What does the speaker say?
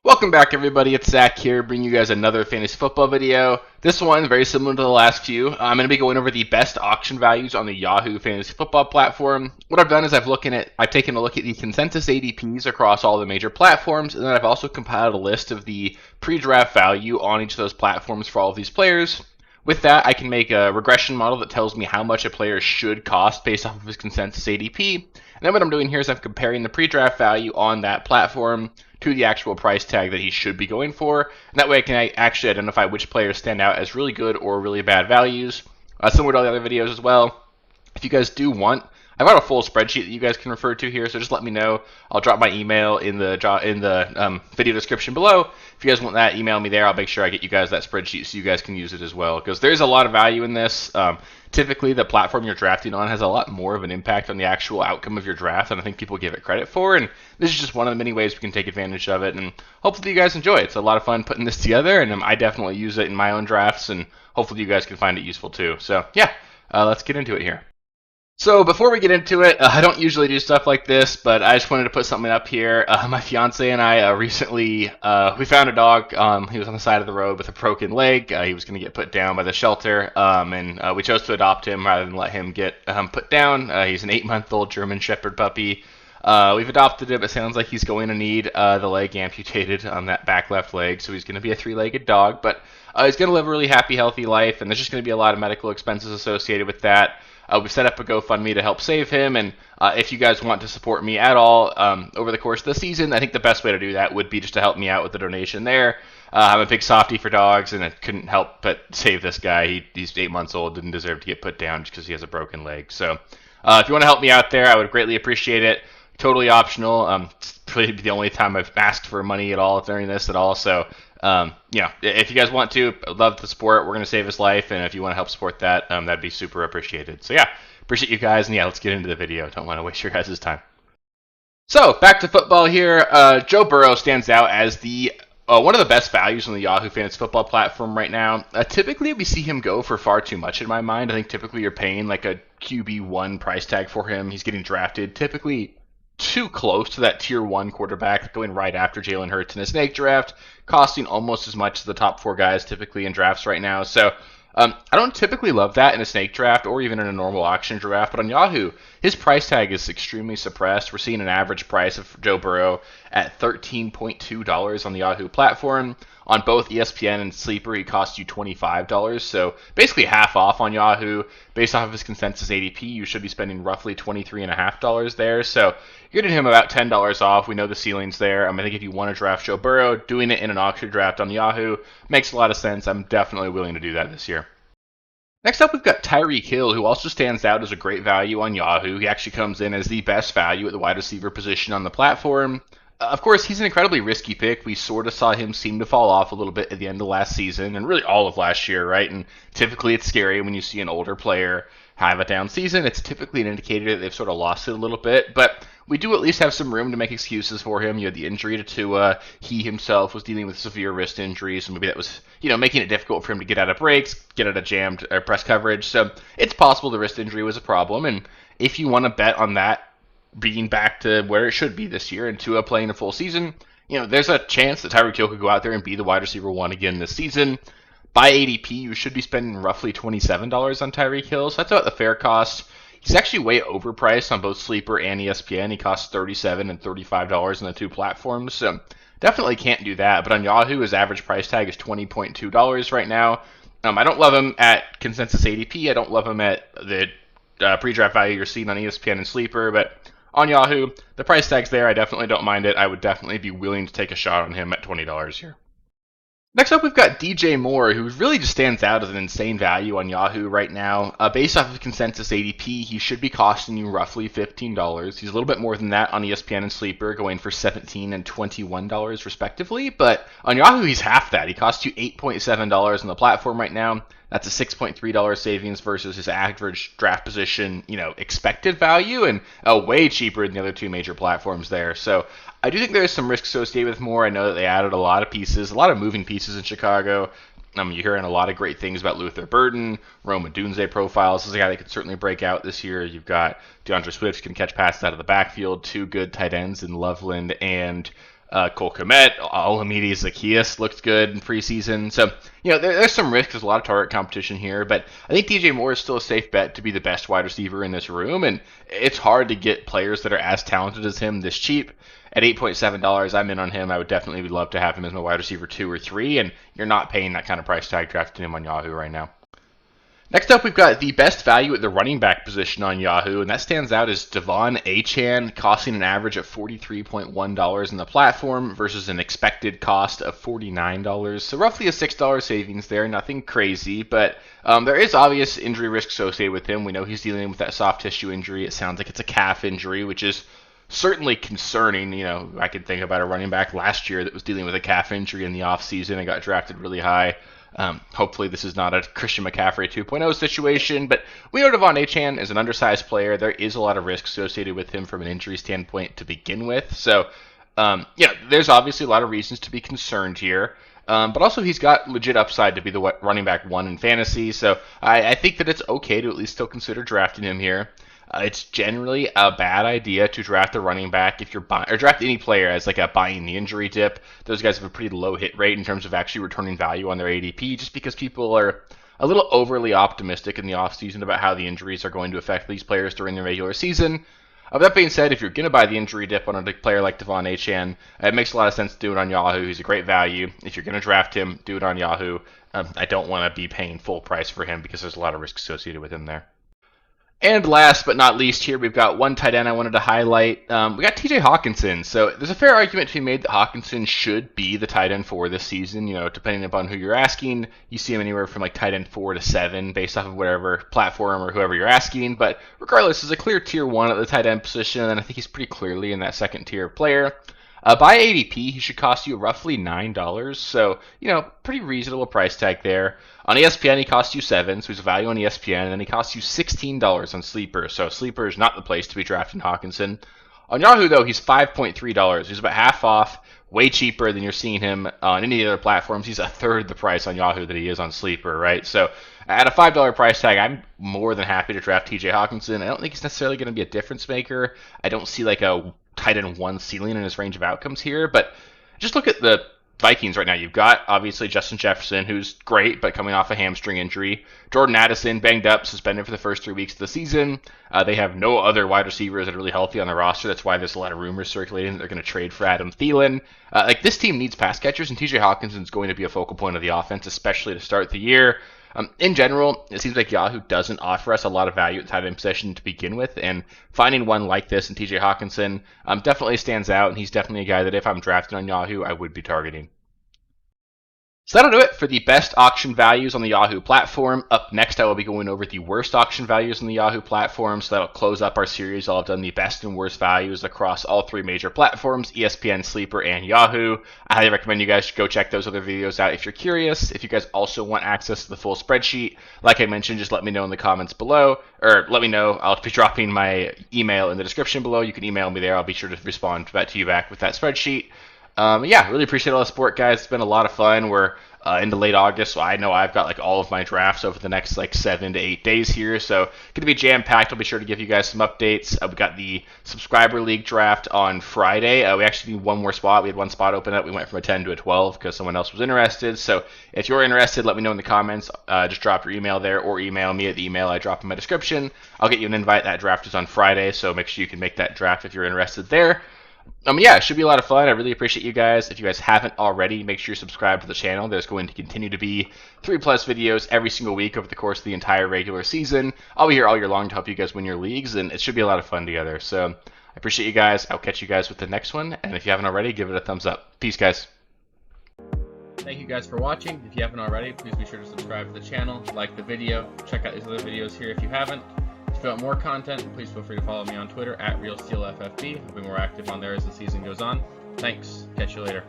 Welcome back, everybody. It's Zach here, bringing you guys another fantasy football video. This one, very similar to the last few. I'm going to be going over the best auction values on the Yahoo Fantasy Football platform. What I've done is I've taken a look at the consensus ADPs across all the major platforms, and then I've also compiled a list of the pre-draft value on each of those platforms for all of these players. With that, I can make a regression model that tells me how much a player should cost based off of his consensus ADP. And then what I'm doing here is I'm comparing the pre-draft value on that platform to the actual price tag that he should be going for. And that way I can actually identify which players stand out as really good or really bad values. Similar to all the other videos as well. If you guys do want, I've got a full spreadsheet that you guys can refer to here, so just let me know. I'll drop my email in the video description below. If you guys want that, email me there. I'll make sure I get you guys that spreadsheet so you guys can use it as well, because there's a lot of value in this. Typically, the platform you're drafting on has a lot more of an impact on the actual outcome of your draft than I think people give it credit for, and this is just one of the many ways we can take advantage of it, and hopefully you guys enjoy it. It's a lot of fun putting this together, and I definitely use it in my own drafts, and hopefully you guys can find it useful too. So yeah, let's get into it here. So before we get into it, I don't usually do stuff like this, but I just wanted to put something up here. My fiance and I recently we found a dog. He was on the side of the road with a broken leg. He was going to get put down by the shelter, and we chose to adopt him rather than let him get put down. He's an 8-month-old German Shepherd puppy. We've adopted him. It sounds like he's going to need the leg amputated on that back left leg, so he's going to be a 3-legged dog. But he's going to live a really happy, healthy life, and there's just going to be a lot of medical expenses associated with that. We've set up a GoFundMe to help save him, and if you guys want to support me at all over the course of the season, I think the best way to do that would be just to help me out with the donation there. I'm a big softie for dogs, and I couldn't help but save this guy. He's 8 months old, didn't deserve to get put down just because he has a broken leg. So if you want to help me out there, I would greatly appreciate it. Totally optional. It's probably the only time I've asked for money at all during this at all. So if you guys want to, I'd love the support. We're going to save his life, and if you want to help support that, that'd be super appreciated. So yeah, appreciate you guys, and yeah, let's get into the video. Don't want to waste your guys' time. So back to football here. Joe Burrow stands out as the one of the best values on the Yahoo Fantasy Football platform right now. Typically, we see him go for far too much in my mind. I think typically you're paying like a QB1 price tag for him. He's getting drafted typically too close to that tier 1 quarterback going right after Jalen Hurts in a snake draft, costing almost as much as the top 4 guys typically in drafts right now. So I don't typically love that in a snake draft or even in a normal auction draft, but on Yahoo, his price tag is extremely suppressed. We're seeing an average price of Joe Burrow at $13.2 on the Yahoo platform. On both ESPN and Sleeper, he costs you $25, so basically half off on Yahoo. Based off of his consensus ADP, you should be spending roughly $23.50 there, so you're getting him about $10 off. We know the ceiling's there. I think if you want to draft Joe Burrow, doing it in an auction draft on Yahoo makes a lot of sense. I'm definitely willing to do that this year. Next up, we've got Tyreek Hill, who also stands out as a great value on Yahoo. He actually comes in as the best value at the wide receiver position on the platform. Of course, he's an incredibly risky pick. We sort of saw him seem to fall off a little bit at the end of last season, and really all of last year, right? And typically it's scary when you see an older player have a down season. It's typically an indicator that they've sort of lost it a little bit, but we do at least have some room to make excuses for him. You had the injury to Tua. He himself was dealing with severe wrist injuries, so maybe that was, making it difficult for him to get out of breaks, get out of jammed press coverage. So it's possible the wrist injury was a problem, and if you want to bet on that being back to where it should be this year and Tua playing a full season, there's a chance that Tyreek Hill could go out there and be the wide receiver 1 again this season. By ADP, you should be spending roughly $27 on Tyreek Hill, so that's about the fair cost. He's actually way overpriced on both Sleeper and ESPN. He costs $37 and $35 on the two platforms, so definitely can't do that. But on Yahoo, his average price tag is $20.2 right now. I don't love him at consensus ADP. I don't love him at the pre-draft value you're seeing on ESPN and Sleeper, but on Yahoo, the price tag's there. I definitely don't mind it. I would definitely be willing to take a shot on him at $20 here. Next up, we've got DJ Moore, who really just stands out as an insane value on Yahoo right now. Based off of consensus ADP, he should be costing you roughly $15. He's a little bit more than that on ESPN and Sleeper, going for $17 and $21 respectively. But on Yahoo, he's half that. He costs you $8.7 on the platform right now. That's a $6.3 savings versus his average draft position, expected value, and way cheaper than the other two major platforms there. So I do think there's some risk associated with Moore. I know that they added a lot of pieces, a lot of moving pieces in Chicago. You're hearing a lot of great things about Luther Burden, Rome Odunze profiles. This is a guy that could certainly break out this year. You've got DeAndre Swift can catch passes out of the backfield, 2 good tight ends in Loveland and Cole Kmet, Olamide Zaccheaus looked good in preseason. So, there's some risk. There's a lot of target competition here, but I think DJ Moore is still a safe bet to be the best wide receiver in this room, and it's hard to get players that are as talented as him this cheap. At $8.7, I'm in on him. I would definitely love to have him as my wide receiver 2 or 3, and you're not paying that kind of price tag drafting him on Yahoo right now. Next up, we've got the best value at the running back position on Yahoo, and that stands out as De'Von Achane, costing an average of $43.1 in the platform versus an expected cost of $49. So roughly a $6 savings there, nothing crazy, but there is obvious injury risk associated with him. We know he's dealing with that soft tissue injury. It sounds like it's a calf injury, which is certainly concerning. I could think about a running back last year that was dealing with a calf injury in the offseason and got drafted really high. Hopefully this is not a Christian McCaffrey 2.0 situation, but we know De'Von Achane is an undersized player. There is a lot of risk associated with him from an injury standpoint to begin with. So, there's obviously a lot of reasons to be concerned here. But also he's got legit upside to be the running back 1 in fantasy. So I think that it's okay to at least still consider drafting him here. It's generally a bad idea to draft a running back if you're buying, or draft any player as like a buying the injury dip. Those guys have a pretty low hit rate in terms of actually returning value on their ADP, just because people are a little overly optimistic in the offseason about how the injuries are going to affect these players during the regular season. That being said, if you're going to buy the injury dip on a player like De'Von Achane, it makes a lot of sense to do it on Yahoo. He's a great value. If you're going to draft him, do it on Yahoo. I don't want to be paying full price for him because there's a lot of risk associated with him there. And last but not least here, we've got one tight end I wanted to highlight. We got TJ Hawkinson. So there's a fair argument to be made that Hawkinson should be the tight end 4 this season. Depending upon who you're asking, you see him anywhere from like tight end 4 to 7 based off of whatever platform or whoever you're asking. But regardless, he's a clear tier 1 at the tight end position, and I think he's pretty clearly in that second tier of player. By ADP, he should cost you roughly $9, so, pretty reasonable price tag there. On ESPN, he costs you $7, so he's a value on ESPN, and then he costs you $16 on Sleeper, so Sleeper is not the place to be drafting Hawkinson. On Yahoo, though, he's $5.3. He's about half off, way cheaper than you're seeing him on any other platforms. He's a third the price on Yahoo that he is on Sleeper, right? So at a $5 price tag, I'm more than happy to draft TJ Hawkinson. I don't think he's necessarily going to be a difference maker. I don't see like a tight end 1 ceiling in his range of outcomes here, but just look at the Vikings right now. You've got obviously Justin Jefferson, who's great, but coming off a hamstring injury. Jordan Addison, banged up, suspended for the first 3 weeks of the season. They have no other wide receivers that are really healthy on the roster. That's why there's a lot of rumors circulating that they're going to trade for Adam Thielen. This team needs pass catchers, and TJ Hawkinson is going to be a focal point of the offense, especially to start the year. In general, it seems like Yahoo doesn't offer us a lot of value at tight end position to begin with, and finding one like this in TJ Hawkinson definitely stands out, and he's definitely a guy that if I'm drafting on Yahoo, I would be targeting. So that'll do it for the best auction values on the Yahoo platform. Up next, I will be going over the worst auction values on the Yahoo platform, so that'll close up our series. I'll have done the best and worst values across all 3 major platforms, ESPN, Sleeper, and Yahoo. I highly recommend you guys go check those other videos out if you're curious. If you guys also want access to the full spreadsheet, like I mentioned, just let me know in the comments below, or let me know. I'll be dropping my email in the description below. You can email me there. I'll be sure to respond to you back with that spreadsheet. Really appreciate all the support, guys. It's been a lot of fun. We're into late August, so I know I've got like all of my drafts over the next like 7 to 8 days here, so gonna be jam-packed. I'll be sure to give you guys some updates. We got the subscriber league draft on Friday. We actually need one more spot. We had one spot open up. We went from a 10 to a 12 because someone else was interested. So if you're interested, let me know in the comments. Just drop your email there or email me at the email I drop in my description. I'll get you an invite. That draft is on Friday, so make sure you can make that draft if you're interested there. It should be a lot of fun. I really appreciate you guys. If you guys haven't already, make sure you subscribe to the channel. There's going to continue to be 3+ videos every single week over the course of the entire regular season. I'll be here all year long to help you guys win your leagues, and it should be a lot of fun together. So I appreciate you guys. I'll catch you guys with the next one, and if you haven't already, give it a thumbs up. Peace, guys. Thank you guys for watching. If you haven't already, please be sure to subscribe to the channel, like the video, check out these other videos here if you haven't. If you want more content, please feel free to follow me on Twitter at RealSteelFFB. I'll be more active on there as the season goes on. Thanks. Catch you later.